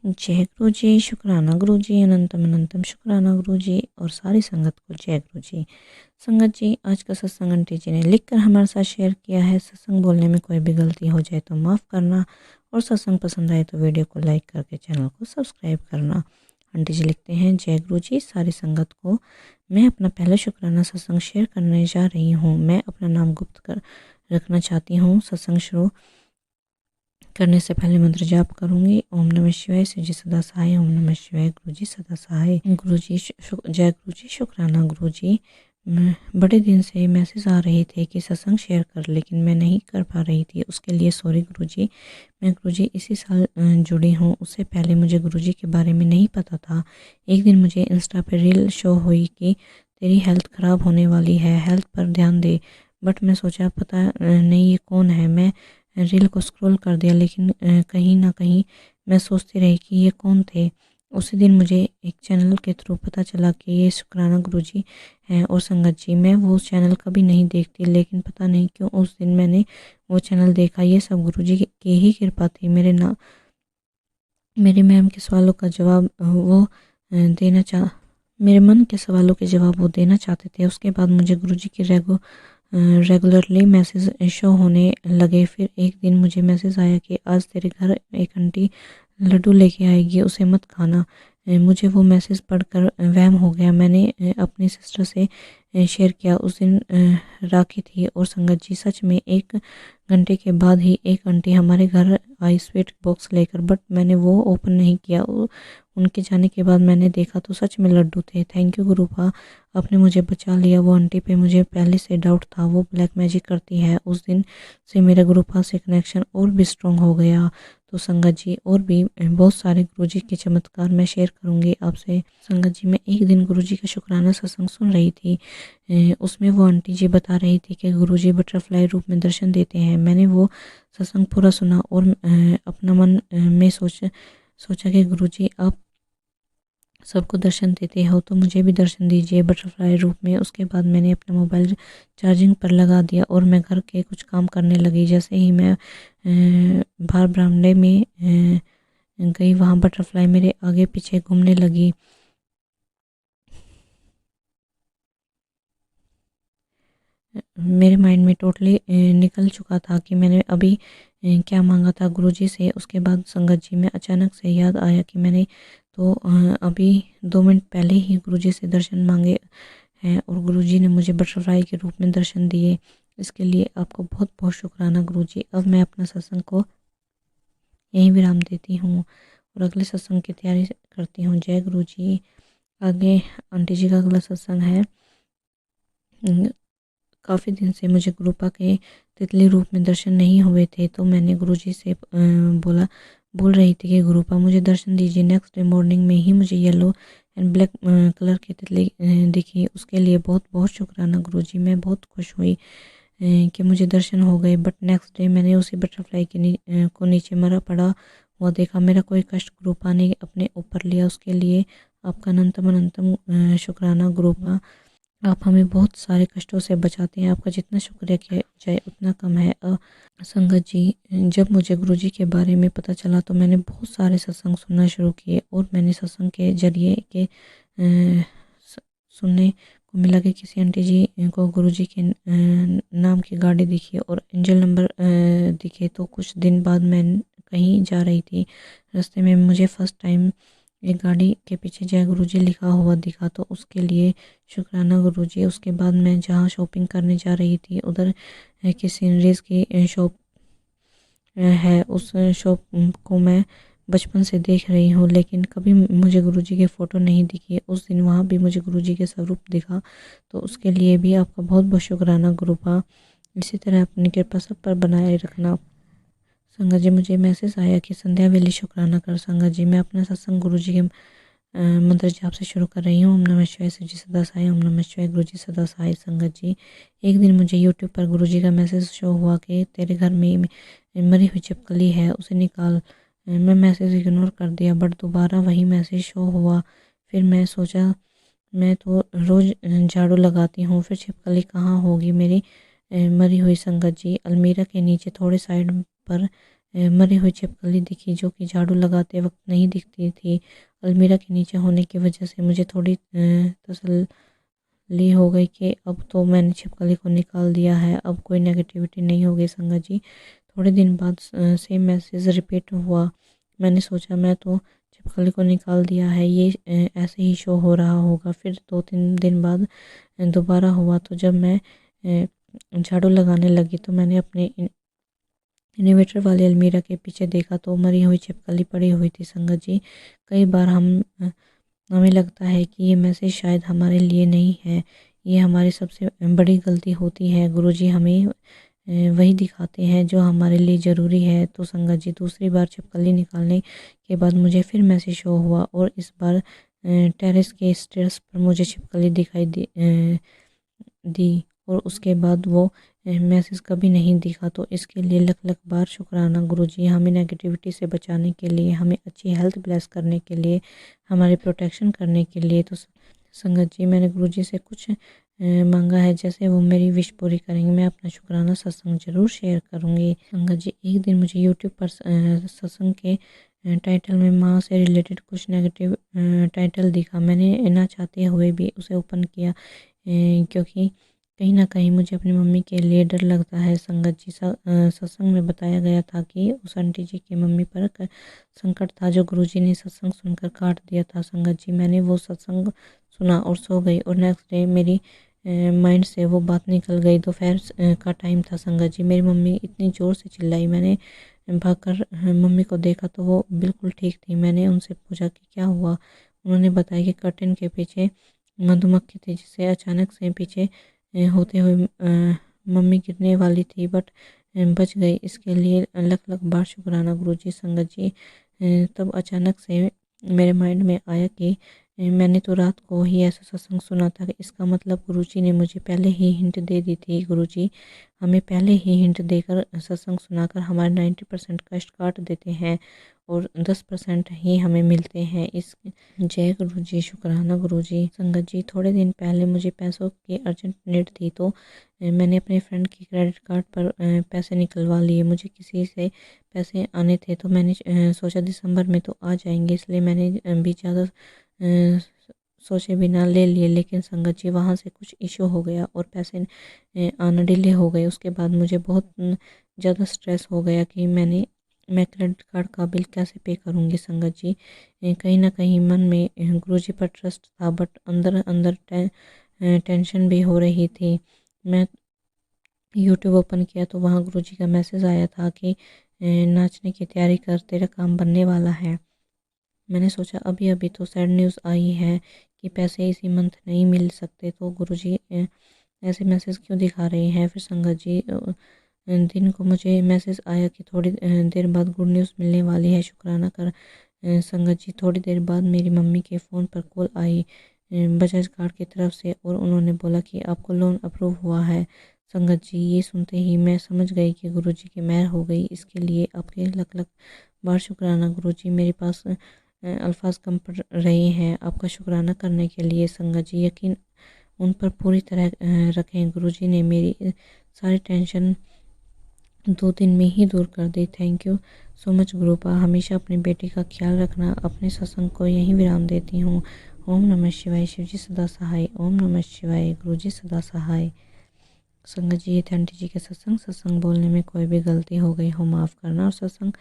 जय गुरु जी, शुक्राना गुरु जी, अनंतम अनंतम शुक्राना गुरु जी और सारी संगत को जय गुरु जी। संगत जी, आज का सत्संग आंटी जी ने लिखकर हमारे साथ शेयर किया है। सत्संग बोलने में कोई भी गलती हो जाए तो माफ़ करना और सत्संग पसंद आए तो वीडियो को लाइक करके चैनल को सब्सक्राइब करना। आंटी जी लिखते हैं, जय गुरु जी, सारी संगत को मैं अपना पहला शुक्राना सत्संग शेयर करने जा रही हूँ। मैं अपना नाम गुप्त कर रखना चाहती हूँ। सत्संग शुरू करने से पहले मंत्र जाप करूंगी। ओम नमः शिवाय, शिव जी सदा सहाय। ओम नमः शिवाय, गुरु जी सदा सहाय। गुरु जी जय गुरु जी, शुक्राना गुरु जी। बड़े दिन से मैसेज आ रहे थे कि सत्संग शेयर कर, लेकिन मैं नहीं कर पा रही थी। उसके लिए सॉरी गुरु जी। मैं गुरु जी इसी साल जुड़ी हूँ। उससे पहले मुझे गुरु जी के बारे में नहीं पता था। एक दिन मुझे इंस्टा पर रील शो हुई कि तेरी हेल्थ ख़राब होने वाली है, हेल्थ पर ध्यान दे। बट मैं सोचा पता नहीं ये कौन है। मैं रील को स्क्रॉल कर दिया, लेकिन कहीं ना कहीं मैं सोचती रही कि ये कौन थे। उसी दिन मुझे एक चैनल के थ्रू पता चला कि ये शुक्राना गुरुजी हैं और संगत जी। मैं वो चैनल कभी नहीं देखती, लेकिन पता नहीं क्यों उस दिन मैंने वो चैनल देखा। ये सब गुरुजी की ही कृपा थी। मेरे मैम के सवालों का जवाब वो देना चाह मेरे मन के सवालों के जवाब वो देना चाहते थे। उसके बाद मुझे गुरुजी की रेगुलरली मैसेज शो होने लगे। फिर एक दिन मुझे मैसेज आया कि आज तेरे घर एक आंटी लड्डू लेके आएगी, उसे मत खाना। मुझे वो मैसेज पढ़कर वहम हो गया। मैंने अपनी सिस्टर से शेयर किया। उस दिन राखी थी और संगत जी सच में 1 घंटे के बाद ही एक आंटी हमारे घर आई स्वीट बॉक्स लेकर, बट मैंने वो ओपन नहीं किया। उनके जाने के बाद मैंने देखा तो सच में लड्डू थे। थैंक यू गुरुपा, आपने मुझे बचा लिया। वो आंटी पे मुझे पहले से डाउट था, वो ब्लैक मैजिक करती है। उस दिन से मेरे गुरुपा से कनेक्शन और भी स्ट्रॉन्ग हो गया। तो संगत जी और भी बहुत सारे गुरुजी के चमत्कार मैं शेयर करूंगी आपसे। संगत जी, मैं एक दिन गुरुजी का शुक्राना सत्संग सुन रही थी। उसमें वो आंटी जी बता रही थी कि गुरुजी बटरफ्लाई रूप में दर्शन देते हैं। मैंने वो सत्संग पूरा सुना और अपना मन में सोचा कि गुरुजी आप सबको दर्शन देते हो तो मुझे भी दर्शन दीजिए बटरफ्लाई रूप में। उसके बाद मैंने अपना मोबाइल चार्जिंग पर लगा दिया और मैं घर के कुछ काम करने लगी। जैसे ही मैं बाहर बरामदे में गई, वहाँ बटरफ्लाई मेरे आगे पीछे घूमने लगी। मेरे माइंड में टोटली निकल चुका था कि मैंने अभी क्या मांगा था गुरुजी से। उसके बाद संगत जी में अचानक से याद आया कि मैंने तो अभी 2 मिनट पहले ही गुरुजी से दर्शन मांगे हैं और गुरुजी ने मुझे बटरफ्लाई के रूप में दर्शन दिए। इसके लिए आपको बहुत बहुत शुक्राना गुरुजी। अब मैं अपना सत्संग को यहीं विराम देती हूँ और अगले सत्संग की तैयारी करती हूँ। जय गुरुजी। आगे आंटी जी का अगला सत्संग है। काफ़ी दिन से मुझे गुरुपा के तितली रूप में दर्शन नहीं हुए थे, तो मैंने गुरुजी से बोल रही थी कि गुरुपा मुझे दर्शन दीजिए। नेक्स्ट डे मॉर्निंग में ही मुझे येलो एंड ब्लैक कलर की तितली दिखी। उसके लिए बहुत बहुत शुक्राना गुरुजी। मैं बहुत खुश हुई कि मुझे दर्शन हो गए। बट नेक्स्ट डे मैंने उसी बटरफ्लाई को नीचे मरा पड़ा हुआ देखा। मेरा कोई कष्ट गुरुपा ने अपने ऊपर लिया। उसके लिए आपका अनंतम अनंतम शुक्राना गुरुपा। आप हमें बहुत सारे कष्टों से बचाते हैं। आपका जितना शुक्रिया किया जाए उतना कम है। संगत जी, जब मुझे गुरुजी के बारे में पता चला तो मैंने बहुत सारे सत्संग सुनना शुरू किए और मैंने सत्संग के जरिए के सुनने को मिला कि किसी आंटी जी को गुरुजी के नाम की गाड़ी दिखी और एंजल नंबर दिखे। तो कुछ दिन बाद मैं कहीं जा रही थी, रास्ते में मुझे फर्स्ट टाइम एक गाड़ी के पीछे जय गुरुजी लिखा हुआ दिखा, तो उसके लिए शुक्राना गुरुजी। उसके बाद मैं जहाँ शॉपिंग करने जा रही थी उधर की सीनरीज की शॉप है। उस शॉप को मैं बचपन से देख रही हूँ, लेकिन कभी मुझे गुरुजी की फ़ोटो नहीं दिखी। उस दिन वहाँ भी मुझे गुरुजी के स्वरूप दिखा, तो उसके लिए भी आपका बहुत बहुत शुक्राना गुरुपा। इसी तरह अपनी कृपा सब पर बनाए रखना। संगत जी, मुझे मैसेज आया कि संध्या वेली शुक्राना कर। संगत जी, मैं अपना सत्संग गुरुजी के मंत्र जाप से शुरू कर रही हूँ। ओम नमः शिवाय, शिव जी सदा सहाय। ओम नमः शिवाय, गुरु जी सदा सहाय। संगत जी, एक दिन मुझे यूट्यूब पर गुरुजी का मैसेज शो हुआ कि तेरे घर में मरी हुई छिपकली है, उसे निकाल। मैं मैसेज इग्नोर कर दिया, बट दोबारा वही मैसेज शो हुआ। फिर मैं सोचा मैं तो रोज़ झाड़ू लगाती हूँ, फिर छिपकली कहाँ होगी मेरी मरी हुई। संगत जी, अलमीरा के नीचे थोड़े साइड पर मरी हुई छिपकली दिखी जो कि झाड़ू लगाते वक्त नहीं दिखती थी। अलमीरा के नीचे होने की वजह से मुझे थोड़ी तसल्ली हो गई कि अब तो मैंने छिपकली को निकाल दिया है, अब कोई नेगेटिविटी नहीं होगी संगत जी। थोड़े दिन बाद सेम मैसेज रिपीट हुआ। मैंने सोचा मैं तो छिपकली को निकाल दिया है, ये ऐसे ही शो हो रहा होगा। फिर 2-3 दिन बाद दोबारा हुआ तो जब मैं झाड़ू लगाने लगी तो मैंने अपने इन्वर्टर वाले अलमीरा के पीछे देखा तो मरी हुई छिपकली पड़ी हुई थी संगत जी। कई बार हमें लगता है कि ये मैसेज शायद हमारे लिए नहीं है, ये हमारी सबसे बड़ी गलती होती है। गुरुजी हमें वही दिखाते हैं जो हमारे लिए ज़रूरी है। तो संगत जी दूसरी बार छिपकली निकालने के बाद मुझे फिर मैसेज शो हुआ और इस बार टेरेस के स्टेयर्स पर मुझे छिपकली दिखाई दी और उसके बाद वो मैसेज कभी नहीं दिखा। तो इसके लिए लख लख बार शुक्राना गुरुजी, हमें नेगेटिविटी से बचाने के लिए, हमें अच्छी हेल्थ ब्लेस करने के लिए, हमारे प्रोटेक्शन करने के लिए। तो संगत जी मैंने गुरुजी से कुछ मांगा है, जैसे वो मेरी विश पूरी करेंगे मैं अपना शुक्राना सत्संग जरूर शेयर करूँगी। संगत जी एक दिन मुझे यूट्यूब पर सत्संग के टाइटल में माँ से रिलेटेड कुछ नेगेटिव टाइटल दिखा। मैंने ना चाहते हुए भी उसे ओपन किया क्योंकि कहीं न कहीं मुझे अपनी मम्मी के लिए डर लगता है। संगत जी सत्संग में बताया गया था कि उस आंटी जी की मम्मी पर संकट था जो गुरुजी ने सत्संग सुनकर काट दिया था। संगत जी मैंने वो सत्संग सुना और सो गई और नेक्स्ट डे मेरी माइंड से वो बात निकल गई। दोपहर का टाइम था संगत जी, मेरी मम्मी इतनी ज़ोर से चिल्लाई। मैंने भागकर मम्मी को देखा तो वो बिल्कुल ठीक थी। मैंने उनसे पूछा कि क्या हुआ। उन्होंने बताया कि कर्टन के पीछे मधुमक्खी थी जिससे अचानक से पीछे होते हुए मम्मी गिरने वाली थी बट बच गई। इसके लिए लख लख बार शुक्राना गुरुजी। संगत जी तब अचानक से मेरे माइंड में आया कि मैंने तो रात को ही ऐसा सत्संग सुना था कि इसका मतलब गुरुजी ने मुझे पहले ही हिंट दे दी थी। गुरुजी हमें पहले ही हिंट देकर सत्संग सुनाकर हमारे 90% कष्ट काट देते हैं और 10% ही हमें मिलते हैं। इस जय गुरुजी, शुक्राना गुरुजी। संगत जी थोड़े दिन पहले मुझे पैसों की अर्जेंट नीड थी तो मैंने अपने फ्रेंड की क्रेडिट कार्ड पर पैसे निकलवा लिए। मुझे किसी से पैसे आने थे तो मैंने सोचा दिसंबर में तो आ जाएंगे, इसलिए मैंने भी ज़्यादा सोचे बिना ले लिए। लेकिन संगत जी वहाँ से कुछ इशू हो गया और पैसे आना डिले हो गए। उसके बाद मुझे बहुत ज़्यादा स्ट्रेस हो गया कि मैं क्रेडिट कार्ड का बिल कैसे पे करूँगी। संगत जी कहीं ना कहीं मन में गुरुजी पर ट्रस्ट था बट अंदर अंदर टेंशन भी हो रही थी। मैं यूट्यूब ओपन किया तो वहाँ गुरुजी का मैसेज आया था कि नाचने की तैयारी कर, तेरा काम बनने वाला है। मैंने सोचा अभी अभी तो सैड न्यूज़ आई है कि पैसे इसी मंथ नहीं मिल सकते, तो गुरुजी ऐसे मैसेज क्यों दिखा रहे हैं। फिर संगत जी दिन को मुझे मैसेज आया कि थोड़ी देर बाद गुड न्यूज़ मिलने वाली है, शुक्राना कर। संगत जी थोड़ी देर बाद मेरी मम्मी के फ़ोन पर कॉल आई बजाज कार्ड की तरफ से और उन्होंने बोला कि आपको लोन अप्रूव हुआ है। संगत जी ये सुनते ही मैं समझ गई कि गुरुजी की मेहर हो गई। इसके लिए आपके लख लख बार शुक्राना गुरुजी। मेरे पास अल्फाज कम पड़ रहे हैं आपका शुक्राना करने के लिए। संगत जी यकीन उन पर पूरी तरह रखें। गुरुजी ने मेरी सारी टेंशन 2 दिन में ही दूर कर दी। Thank you so much गुरुपा। हमेशा अपनी बेटी का ख्याल रखना। अपने सत्संग को यहीं विराम देती हूँ। ओम नमः शिवाय। शिवजी सदा सहाय। ओम नमः शिवाय। गुरुजी सदा सहाय। संगत जी ये थे आंटी जी के सत्संग बोलने में कोई भी गलती हो गई हो माफ़ करना और सत्संग